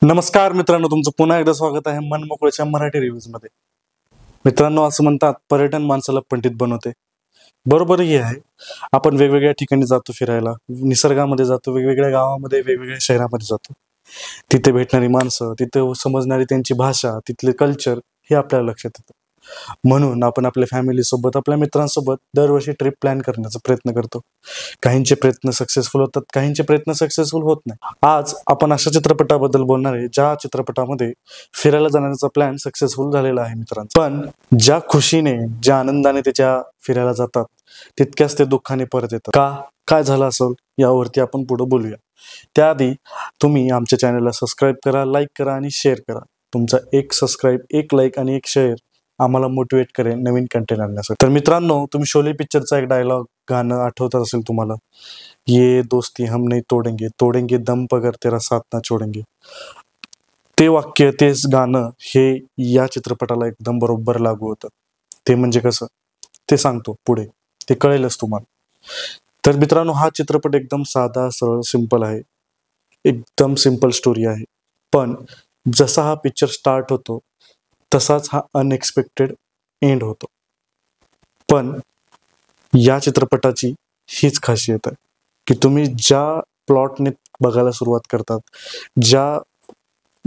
नमस्कार मित्रांनो, तुमचं पुन्हा एकदा स्वागत आहे मनमोकळ्याच्या मराठी रिव्ह्यूज मध्ये. मित्रांनो, असं म्हणतात पर्यटन माणसाला पंडित बनवते. बरोबरही आहे. आपण वेगवेगळ्या ठिकाणी जातो फिरायला, निसर्गामध्ये जातो, वेगवेगळ्या गावामध्ये, वेगवेगळ्या शहरामध्ये जातो. तिथे भेटणारी माणसं, तिथे समजणारी त्यांची भाषा, तिथले कल्चर हे आपल्याला लक्षात येतं. म्हणून आपण आपल्या फॅमिली सोबत, आपल्या मित्रांसोबत दरवर्षी ट्रिप प्लॅन करण्याचा प्रयत्न करतो. काहींचे प्रयत्न सक्सेसफुल होतात, काहींचे प्रयत्न सक्सेसफुल होत नाही. आज आपण अशा चित्रपटाबद्दल बोलणार आहे ज्या चित्रपटामध्ये फिरायला जाण्याचा प्लॅन सक्सेसफुल झालेला आहे मित्रांनो. पण ज्या खुशीने, ज्या आनंदाने त्याच्या फिरायला जातात, तितक्याच ते दुःखाने परत येतात. काय झालं असेल यावरती आपण पुढे बोलूया. त्याआधी तुम्ही आमच्या चॅनलला सबस्क्राईब करा, लाईक करा आणि शेअर करा. तुमचा एक सबस्क्राईब, एक लाईक आणि एक शेअर आम्हाला मोटिवेट करेल नवीन कंटेंट आणण्यासाठी. तर मित्रांनो, तुम्ही शोले पिक्चरचा एक डायलॉग गाणं आठवत असेल तुम्हाला, ये दोस्ती हम नहीं तोडेंगे, तोडेंगे दम पगर तेरा साथ ना छोडेंगे. ते वाक्य, तेच गाणं हे या चित्रपटाला एकदम बरोबर लागू होतं. ते म्हणजे कसं ते सांगतो पुढे, ते कळेलच तुम्हाला. तर मित्रांनो, हा चित्रपट एकदम साधा, सरळ, सिंपल आहे. एकदम सिंपल स्टोरी आहे. पण जसा हा पिक्चर स्टार्ट होतो तसाच हा अनएक्सपेक्टेड एंड होतो. पण या चित्रपटाची हीच खासियत आहे की तुम्ही ज्या प्लॉटने बघायला सुरुवात करतात, ज्या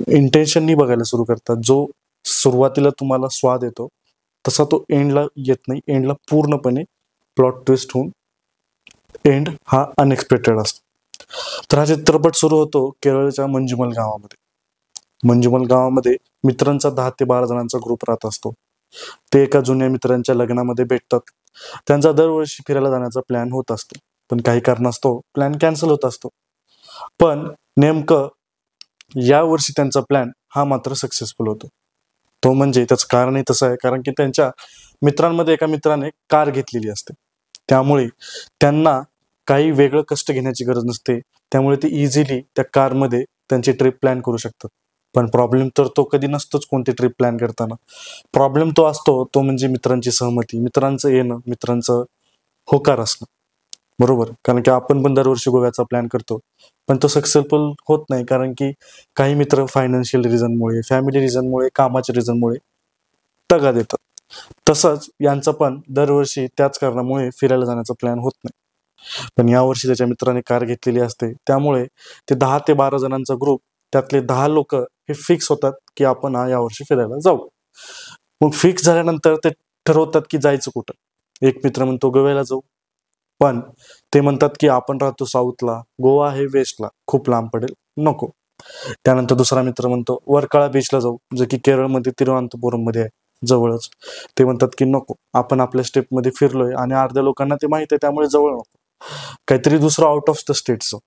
इंटेन्शननी बघायला सुरू करतात, जो सुरुवातीला तुम्हाला स्वाद येतो तसा तो एंडला येत नाही. एंडला पूर्णपणे प्लॉट ट्विस्ट होऊन एंड हा अनएक्सपेक्टेड असतो. तर हा चित्रपट सुरू होतो केरळच्या मंजुमल गावामध्ये. मंजुमल गावामध्ये मित्रांचा 10 ते 12 जणांचा ग्रुप राहत असतो. ते एका जुन्या मित्रांच्या लग्नामध्ये भेटतात. त्यांचा दरवर्षी फिरायला जाण्याचा प्लॅन होत असतो, पण काही कारणास्तव प्लॅन कॅन्सल होत असतो. पण नेमकं या वर्षी त्यांचा प्लॅन हा मात्र सक्सेसफुल होतो. तो म्हणजे त्याचं कारणही तसं आहे, कारण की त्यांच्या मित्रांमध्ये एका मित्राने कार घेतलेली असते. त्यामुळे त्यांना काही वेगळं कष्ट घेण्याची गरज नसते. त्यामुळे ते इझिली त्या कारमध्ये त्यांची ट्रिप प्लॅन करू शकतात. पण प्रॉब्लेम तर तो कधी नसतोच कोणती ट्रिप प्लॅन करताना. प्रॉब्लेम तो असतो, तो म्हणजे मित्रांची सहमती, मित्रांचं येणं, मित्रांचं होकार असणं. बरोबर, कारण की आपण पण दरवर्षी गोव्याचा प्लॅन करतो, पण तो सक्सेसफुल होत नाही. कारण की काही मित्र फायनान्शियल रिझनमुळे, फॅमिली रिझनमुळे, कामाच्या रिझनमुळे तगा देतात. तसंच यांचा पण दरवर्षी त्याच कारणामुळे फिरायला जाण्याचा प्लॅन होत नाही. पण यावर्षी त्याच्या मित्राने कार घेतलेली असते. त्यामुळे ते 10 ते 12 जणांचा ग्रुप, त्यातले 10 लोक हे फिक्स होतात की आपण यावर्षी फिरायला जाऊ. मग फिक्स झाल्यानंतर ते ठरवतात की जायचं कुठं. एक मित्र म्हणतो गोव्याला जाऊ, पण ते म्हणतात की आपण राहतो साऊथला, गोवा आहे वेस्टला, खूप लांब पडेल, नको. त्यानंतर दुसरा मित्र म्हणतो वर्काळा बीचला जाऊ, जे की केरळमध्ये तिरुवनंतपुरम मध्ये आहे, जवळच. ते म्हणतात की नको, आपण आपल्या स्टेपमध्ये फिरलोय आणि अर्ध्या लोकांना ते माहित आहे, त्यामुळे जवळ नको, काहीतरी दुसरं आउट ऑफ द स्टेटचं.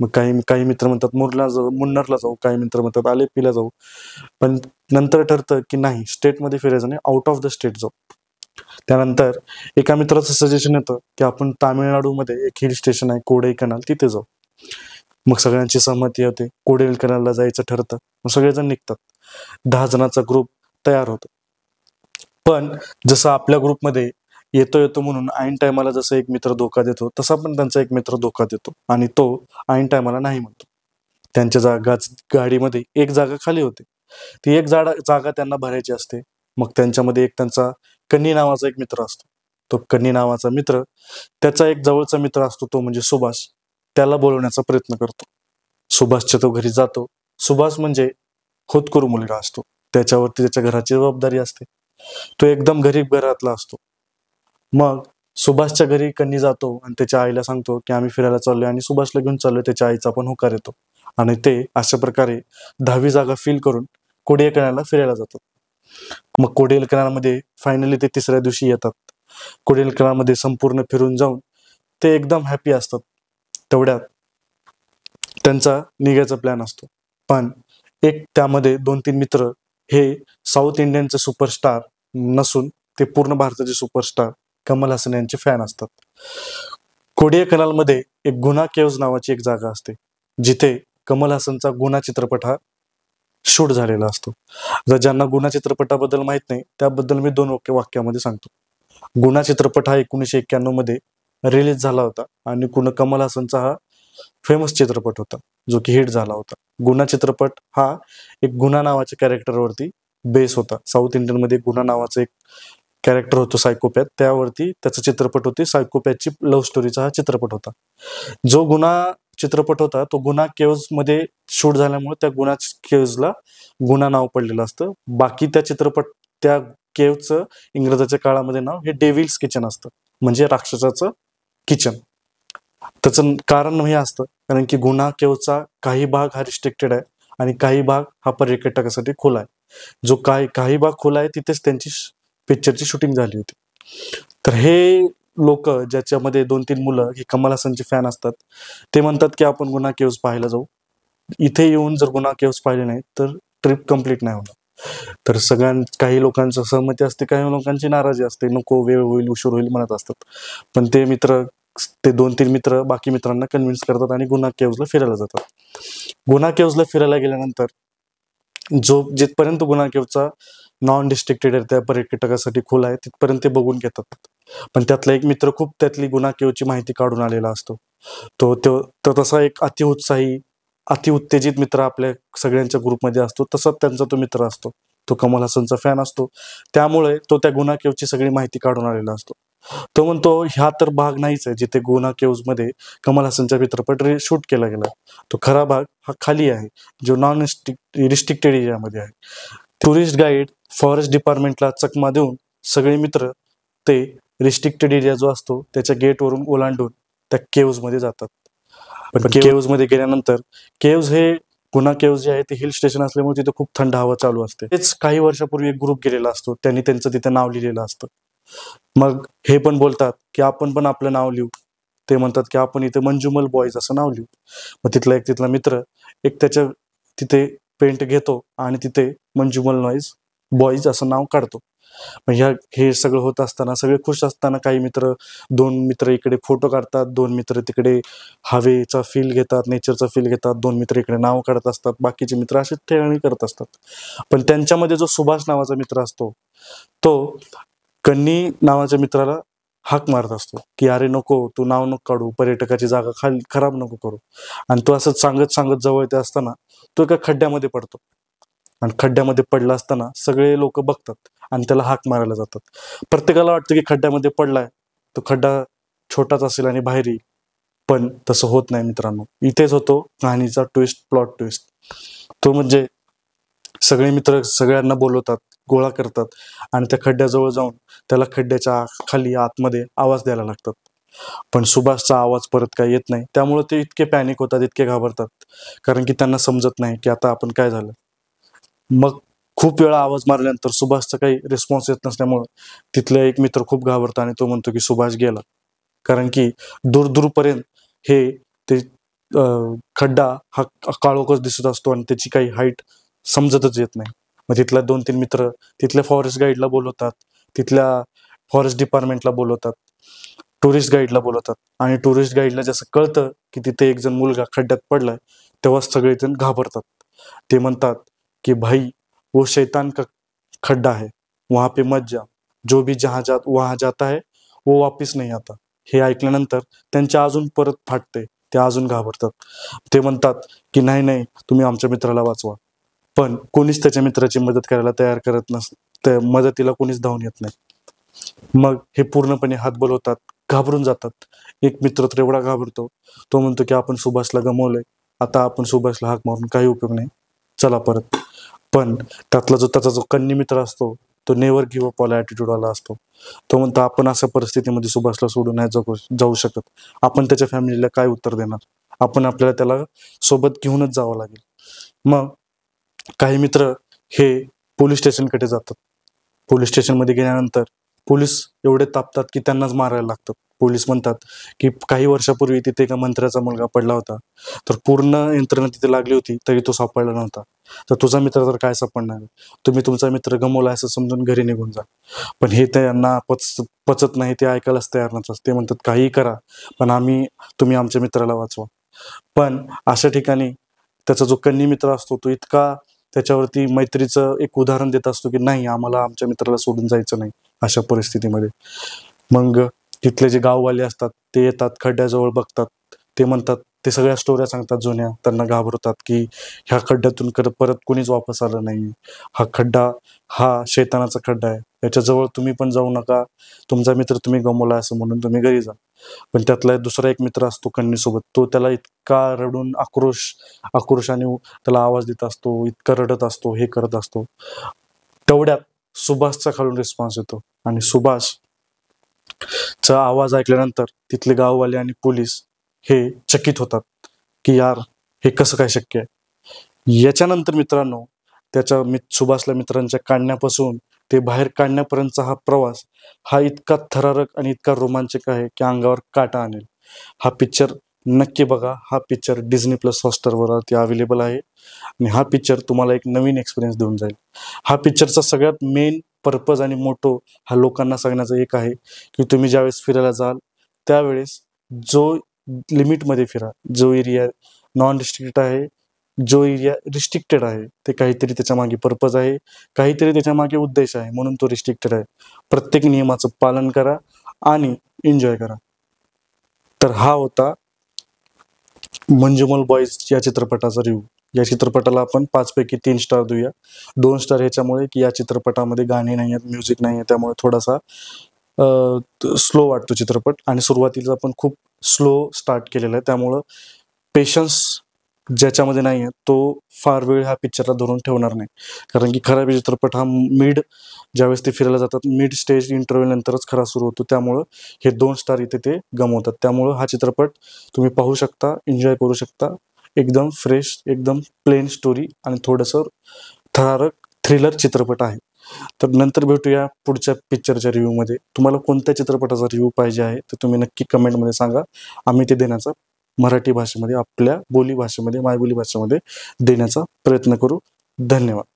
मग काही मित्र म्हणतात मुन्नारला जाऊ, काही मित्र म्हणतात आलेपीला जाऊ. पण नंतर ठरतं की नाही, स्टेटमध्ये फिरायचं नाही, आउट ऑफ द स्टेट जाऊ. त्यानंतर एका मित्राचं सजेशन येतं की आपण तामिळनाडूमध्ये एक हिल स्टेशन आहे कोडाईकनाल, तिथे जाऊ. मग सगळ्यांची सहमती होते, कोडाईकनालला जायचं ठरतं. मग सगळेजण निघतात. 10 जणांचा ग्रुप तयार होतो. पण जसं आपल्या ग्रुपमध्ये येतो म्हणून ऐन टायमाला जसं एक मित्र धोका देतो, तसा पण त्यांचा एक मित्र धोका देतो आणि तो ऐन टायमाला नाही म्हणतो. त्यांच्या गाडीमध्ये एक जागा खाली होते, ती एक जागा त्यांना भरायची असते. मग त्यांच्यामध्ये एक त्यांचा कन्नी नावाचा एक मित्र असतो. तो कन्नी नावाचा मित्र, त्याचा एक जवळचा मित्र असतो, तो म्हणजे सुभाष, त्याला बोलवण्याचा प्रयत्न करतो. सुभाषच्या तो घरी जातो. सुभाष म्हणजे होतकरू मुलगा असतो, त्याच्यावरती त्याच्या घराची जबाबदारी असते. तो एकदम गरीब घरातला असतो. मग सुभाषच्या घरी कन्नी जातो आणि त्याच्या आईला सांगतो की आम्ही फिरायला चाललोय आणि सुभाषला घेऊन चाललोय. त्याच्या आईचा पण होकार येतो आणि ते अशा प्रकारे 10वी जागा फिल करून कोडाईकनालला फिरायला जातात. मग कोडाईकनालमध्ये फायनली ते 3ऱ्या दिवशी येतात. कोडाईकनालमध्ये संपूर्ण फिरून जाऊन ते एकदम हॅपी असतात. तेवढ्यात त्यांचा निघायचा प्लॅन असतो. पण एक त्यामध्ये 2-3 मित्र हे साऊथ इंडियनचे सुपरस्टार नसून ते पूर्ण भारताचे सुपरस्टार कमल हसन यांचे फॅन असतात. कोडाईकनालमध्ये एक गुना केव्ज नावाची एक जागा असते, जिथे कमल हसनचा गुना चित्रपट हा शूट झालेला असतो. जर ज्यांना गुना चित्रपटाबद्दल माहित नाही, त्याबद्दल मी 2 वाक्यामध्ये सांगतो. गुना चित्रपट हा 1991 मध्ये रिलीज झाला होता आणि कमल हसनचा हा फेमस चित्रपट होता. जो की हिट झाला होता. गुन्हा चित्रपट हा एक गुन्हा नावाच्या कॅरेक्टरवरती बेस होता. साऊथ इंडियन मध्ये गुन्हा नावाचं एक कॅरेक्टर होतो सायकोपॅथ, त्यावरती त्याचा चित्रपट होती. सायकोपॅथची लव्ह स्टोरीचा हा चित्रपट होता. जो गुन्हा चित्रपट होता तो गुन्हा केव्ज मध्ये शूट झाल्यामुळे त्या गुन्हा केव्जला गुन्हा नाव पडलेलं असतं. बाकी त्या केव्हचं इंग्रजाच्या काळामध्ये नाव हे डेव्हिल्स किचन असतं, म्हणजे राक्षसाचं किचन. त्याचं कारण हे असतं कारण की गुन्हा केव्हचा काही भाग हा रिस्ट्रिक्टेड आहे आणि काही भाग हा पर्यटकासाठी खुला आहे. जो काही भाग खुला आहे तिथेच त्यांची पिक्चरची शूटिंग झाली होती. तर हे लोक ज्याच्यामध्ये 2-3 मुलं ही कमल हसनचे फॅन असतात, ते म्हणतात की आपण गुन्हा केव्ज पाहायला जाऊ. इथे येऊन जर गुन्हा केव्ज पाहिले नाही तर ट्रिप कंप्लीट नाही होणार. तर काही लोकांचं सहमती असते, काही लोकांची नाराजी असते, नको वेळ होईल उशीर होईल म्हणत असतात. पण ते 2-3 मित्र बाकी मित्रांना कन्व्हिन्स करतात आणि गुन्हा केव्जला फिरायला जातात. गुन्हा केव्जला फिरायला गेल्यानंतर जिथपर्यंत गुन्हा केव्हचा नॉन डिस्ट्रिक्टेड त्या पर्यटकासाठी खुला आहे तिथपर्यंत ते बघून घेतात. पण त्यातला एक मित्र खूप त्यातली गुन्हा केव्हची माहिती काढून आलेला असतो. तो तसा एक अतिउत्साही अतिउत्तेजित मित्र आपल्या सगळ्यांच्या ग्रुपमध्ये असतो. तसाच त्यांचा तो मित्र असतो. तो कमल हसनचा फॅन असतो, त्यामुळे तो त्या गुन्हा केव्हची सगळी माहिती काढून आलेला असतो. तो म्हणतो ह्या तर भाग नाहीच आहे जिथे गुन्हा केव्ज मध्ये कमल हसनचा चित्रपट शूट केला गेला. तो खरा भाग हा खाली आहे, जो नॉन रिस्ट्रिक्टेड एरियामध्ये आहे. टुरिस्ट गाईड फॉरेस्ट डिपार्टमेंटला चकमा देऊन सगळे मित्र ते रिस्ट्रिक्टेड एरिया जो असतो त्याच्या गेटवरून ओलांडून त्या केव्ज मध्ये जातात. पण केव्ज मध्ये गेल्यानंतर गुन्हा केव्ज जे आहे ते हिल स्टेशन असल्यामुळे तिथे खूप थंड हवा चालू असते. तेच काही वर्षापूर्वी एक ग्रुप गेलेला असतो, त्यांनी त्यांचं तिथे नाव लिहिलेलं असतं. मग हे पण बोलतात की आपण पण आपलं नाव लिहू. ते म्हणतात की आपण इथे मंजुमल बॉईज असं नाव लिहू. मग तिथला मित्र त्याच्या तिथे पेंट घेतो आणि तिथे मंजुमल बॉईज असं नाव काढतो. मग हे सगळं होत असताना सगळे खुश असताना दोन मित्र इकडे फोटो काढतात, 2 मित्र तिकडे हवेचा फील घेतात, नेचरचा फील घेतात, 2 मित्र इकडे नाव काढत असतात, बाकीचे मित्र असे खेळणी करत असतात. पण त्यांच्यामध्ये जो सुभाष नावाचा मित्र असतो तो कन्नी नावाच्या मित्राला हाक मारत असतो की अरे नको, तू नाव नको काढू, पर्यटकाची जागा खराब नको करू. आणि तो असं सांगत जवळ ते असताना तो एका खड्ड्यामध्ये पडतो. आणि खड्ड्यामध्ये पडला असताना सगळे लोक बघतात आणि त्याला हाक मारायला जातात. प्रत्येकाला वाटतं की खड्ड्यामध्ये पडलाय तो खड्डा छोटाच असेल आणि बाहेर येईल, पण तसं होत नाही मित्रांनो. इथेच होतो कहाणीचा प्लॉट ट्विस्ट. तो म्हणजे सगळे मित्र सगळ्यांना बोलवतात, गोळा करतात आणि त्या खड्ड्याजवळ जाऊन त्याला खड्ड्याच्या खाली आतमध्ये आवाज द्यायला लागतात. पण सुभाषचा आवाज परत काय येत नाही. त्यामुळे ते इतके पॅनिक होतात, इतके घाबरतात, कारण की त्यांना समजत नाही की आता आपण काय झालं. मग खूप वेळा आवाज मारल्यानंतर सुभाषचा काही रिस्पॉन्स येत नसल्यामुळे तिथला एक मित्र खूप घाबरतो आणि तो म्हणतो की सुभाष गेला. कारण की दूरपर्यंत ते खड्डा हा काळोखच दिसत असतो आणि त्याची काही हाईट समजतच येत नाही. मग तिथल्या 2-3 मित्र तिथल्या फॉरेस्ट गाईडला बोलवतात, तिथल्या फॉरेस्ट डिपार्टमेंटला बोलवतात, टुरिस्ट गाईडला बोलवतात. आणि टुरिस्ट गाईडला जसं कळतं की तिथे एक जण मुलगा खड्ड्यात पडलाय तेव्हा सगळेजण घाबरतात. ते म्हणतात कि भाई वो शैतान का खड्डा है, वहां पे मत जा, जो भी वहां जाता है वो वापिस नहीं आता. हे ऐकल्यानंतर त्यांच्या अजून परत फाटते, ते अजून घाबरतात. ते म्हणतात की नाही तुम्ही आमच्या मित्राला वाचवा. पण कोणीच त्याच्या मित्राची मदत करायला तयार करत नसतं, मदतीला कोणीच धावून येत नाही. मग हे पूर्णपणे हातबल होतात, घाबरून जातात. एक मित्र तर एवढा घाबरतो, तो म्हणतो की आपण सुभाषला गमावलंय, आता आपण सुभाषला हाक मारून काही उपयोग नाही, चला परत. पण त्याचा जो कन्नी मित्र असतो तो नेव्हर गिव्ह अप वाला ॲटिट्यूड वाला असतो. तो म्हणतो आपण अशा परिस्थितीमध्ये सुभाषला सोडून नाही जाऊ शकत, आपण त्याच्या फॅमिलीला काय उत्तर देणार, आपल्याला त्याला सोबत घेऊनच जावं लागेल. मग काही मित्र हे पोलीस स्टेशनकडे जातात. पोलीस स्टेशनमध्ये गेल्यानंतर पोलीस एवढे तापतात की त्यांनाच मारायला लागतात. पोलीस म्हणतात की काही वर्षापूर्वी तिथे एका मंत्र्याचा मुलगा पडला होता, तर पूर्ण यंत्रणा तिथे लागली होती तरी तो सापडला नव्हता. तर तुझा मित्र तर काय सापडणार, तुम्ही तुमचा मित्र गमावला असं समजून घरी निघून जा. पण हे त्यांना पचत नाही, ते ऐकायलाच तयार नसतात. ते म्हणतात काही करा पण तुम्ही आमच्या मित्राला वाचवा. पण अशा ठिकाणी त्याचा जो कन्नी मित्र असतो तो इतका त्याच्यावरती मैत्रीचं एक उदाहरण देत असतो की नाही, आम्हाला आमच्या मित्राला सोडून जायचं नाही अशा परिस्थितीमध्ये. मग तिथले जे गाववाले असतात ते येतात, खड्ड्याजवळ बघतात, ते म्हणतात ते सगळ्या स्टोऱ्या सांगतात जुन्या, त्यांना घाबरतात की ह्या खड्ड्यातून परत कोणीच वापस आलं नाही, हा खड्डा हा शैतानाचा खड्डा आहे, याच्याजवळ तुम्ही पण जाऊ नका, तुमचा मित्र तुम्ही गमावला असं म्हणून तुम्ही घरी जा. पण त्यातला दुसरा एक मित्र असतो कन्नीसोबत, तो त्याला इतका रडून आक्रोशाने त्याला आवाज देत असतो, इतका रडत असतो, हे करत असतो. तेवढ्यात सुभाषचा खालून रिस्पॉन्स येतो आणि चा आवाज ऐकल्यानंतर तिथले गाववाले आणि पोलीस हे चकित होतात की यार हे कसं काय शक्य आहे. याच्यानंतर मित्रांनो, सुभाषला मित्रांच्या काढण्यापासून ते बाहेर काढण्यापर्यंतचा हा प्रवास हा इतका थरारक आणि इतका रोमांचक आहे की अंगावर काटा आणेल. हा पिक्चर नक्की बघा. हा पिक्चर Disney+ हॉटस्टारवरती अवेलेबल आहे आणि हा पिक्चर तुम्हाला एक नवीन एक्सपिरियन्स देऊन जाईल. हा पिक्चरचा सगळ्यात मेन पर्पज आणि मोटो हा लोकांना सांगण्याचा एक आहे की तुम्ही ज्यावेळेस फिरायला जाल त्यावेळेस जो लिमिटमध्ये फिरा. जो एरिया नॉन रिस्ट्रिक्टेड आहे, जो एरिया रिस्ट्रिक्टेड आहे, ते काहीतरी त्याच्या मागे पर्पज आहे, काहीतरी त्याच्या मागे उद्देश आहे, म्हणून तो रिस्ट्रिक्टेड आहे. प्रत्येक नियमाचं पालन करा आणि एन्जॉय करा. तर हा होता मंजुमल बॉयज या चित्रपटाचा रिव्ह्यू. या चित्रपटाला आपण 5 पैकी 3 स्टार देऊया. 2 स्टार ह्याच्यामुळे की या चित्रपटामध्ये गाणी नाही आहेत, म्युझिक नाही आहे, त्यामुळे थोडासा स्लो वाटतो चित्रपट आणि सुरुवातीला आपण खूप स्लो स्टार्ट केलेला आहे, त्यामुळं पेशन्स ज्याच्यामध्ये नाही आहे तो फार वेळ ह्या पिक्चरला धरून ठेवणार नाही. कारण की खरा चित्रपट हा ज्यावेळेस ते फिरायला जातात मिड स्टेज इंटरव्ह्यू नंतरच खरा सुरू होतो, त्यामुळं हे 2 स्टार इथे ते गमवतात. त्यामुळं हा चित्रपट तुम्ही पाहू शकता, एन्जॉय करू शकता. एकदम फ्रेश, एकदम प्लेन स्टोरी आणि थोडंसं थरारक थ्रिलर चित्रपट आहे. तर नंतर भेटूया पुढच्या पिक्चरच्या रिव्ह्यूमध्ये. तुम्हाला कोणत्या चित्रपटाचा रिव्ह्यू पाहिजे आहे तर तुम्ही नक्की कमेंटमध्ये सांगा. आम्ही ते देण्याचा मराठी भाषेमध्ये, आपल्या बोली भाषेमध्ये, मायबोली भाषेमध्ये देण्याचा प्रयत्न करू. धन्यवाद.